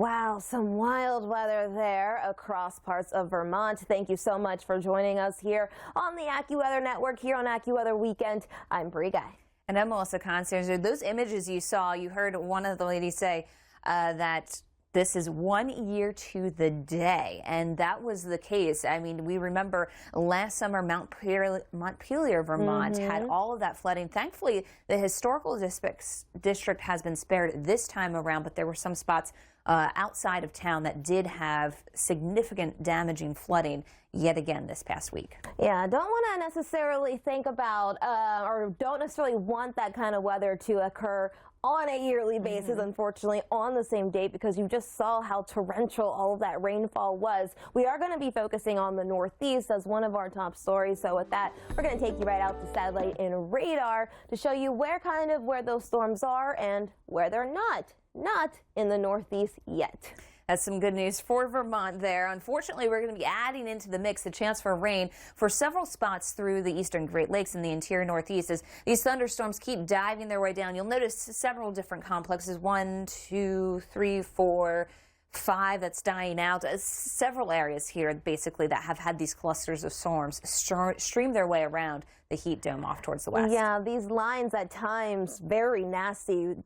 Wow, some wild weather there across parts of Vermont. Thank you so much for joining us here on the AccuWeather Network here on AccuWeather Weekend. I'm Bree. And I'm Melissa Constanzer. Those images you saw, you heard one of the ladies say that this is 1 year to the day, and that was the case. I mean, we remember last summer Montpelier, Vermont had all of that flooding. Thankfully, the historical district has been spared this time around, but there were some spots outside of town that did have significant damaging flooding yet again this past week. Yeah, don't want to necessarily think about or don't necessarily want that kind of weather to occur on a yearly basis, unfortunately, on the same date, because you just saw how torrential all of that rainfall was. We are going to be focusing on the Northeast as one of our top stories. So with that, we're going to take you right out to satellite and radar to show you where those storms are and where they're not in the Northeast yet. That's some good news for Vermont there. Unfortunately, we're going to be adding into the mix the chance for rain for several spots through the eastern Great Lakes and the interior Northeast as these thunderstorms keep diving their way down. You'll notice several different complexes, 1, 2, 3, 4, 5 that's dying out. Several areas here basically that have had these clusters of storms stream their way around the heat dome off towards the west. Yeah, these lines at times very nasty.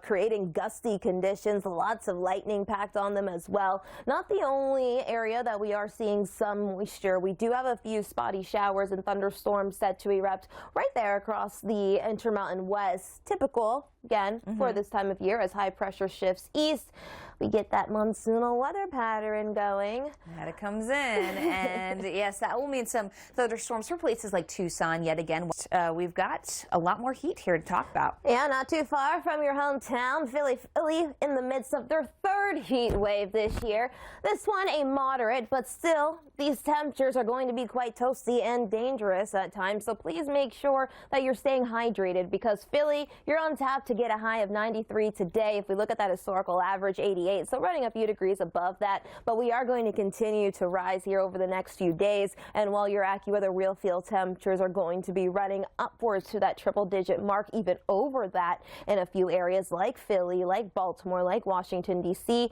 Creating gusty conditions, lots of lightning packed on them as well. Not the only area that we are seeing some moisture. We do have a few spotty showers and thunderstorms set to erupt right there across the Intermountain West. Typical, again, for this time of year as high pressure shifts east. We get that monsoonal weather pattern going. And it comes in, and yes, that will mean some thunderstorms for places like Tucson yet again. We've got a lot more heat here to talk about. Yeah, not too far from your hometown, Philly in the midst of their third heat wave this year. This one a moderate, but still, these temperatures are going to be quite toasty and dangerous at times, so please make sure that you're staying hydrated because Philly, you're on tap to get a high of 93 today. If we look at that historical average, 88, so running a few degrees above that, but we are going to continue to rise here over the next few days, and while your AccuWeather real field temperatures are going to be running upwards to that triple-digit mark, even over that in a few areas like Philly, like Baltimore, like Washington, D.C.,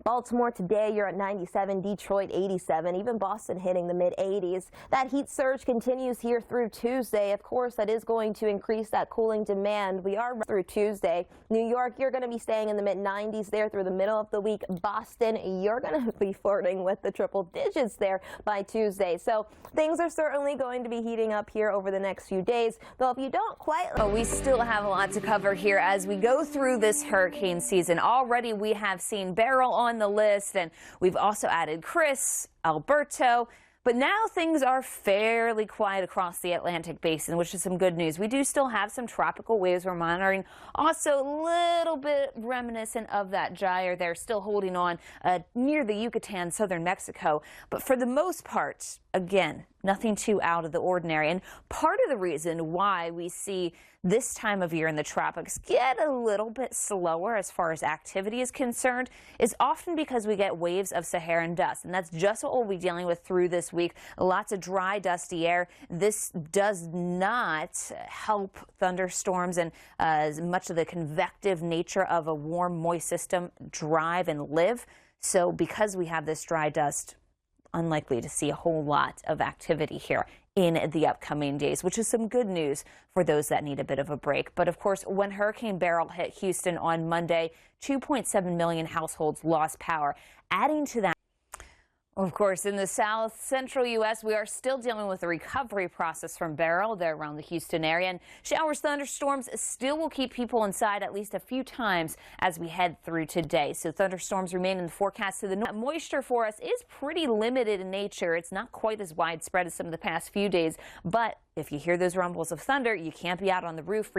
Baltimore today, you're at 97, Detroit 87, even Boston hitting the mid-80s. That heat surge continues here through Tuesday. Of course, that is going to increase that cooling demand. We are through Tuesday. New York, you're going to be staying in the mid-90s there through the middle of the week. Boston, you're going to be flirting with the triple digits there by Tuesday. So things are certainly going to be heating up here over the next few days, though if you don't quite... We still have a lot to cover here as we go through this hurricane season. Already we have seen Beryl on the list, and we've also added Chris, Alberto, but now things are fairly quiet across the Atlantic basin, which is some good news. We do still have some tropical waves we're monitoring, also a little bit reminiscent of that gyre there, still holding on near the Yucatan, southern Mexico, but for the most part, again, nothing too out of the ordinary. And part of the reason why we see this time of year in the tropics get a little bit slower as far as activity is concerned is often because we get waves of Saharan dust. And that's just what we'll be dealing with through this week. Lots of dry, dusty air. This does not help thunderstorms and as much of the convective nature of a warm, moist system drive and live. So because we have this dry dust, unlikely to see a whole lot of activity here in the upcoming days, which is some good news for those that need a bit of a break. But of course, when Hurricane Beryl hit Houston on Monday, 2.7 million households lost power. Adding to that, of course, in the south central U.S., we are still dealing with the recovery process from Beryl there around the Houston area. And showers, thunderstorms still will keep people inside at least a few times as we head through today. So thunderstorms remain in the forecast to the north. Moisture for us is pretty limited in nature. It's not quite as widespread as some of the past few days. But if you hear those rumbles of thunder, you can't be out on the roof.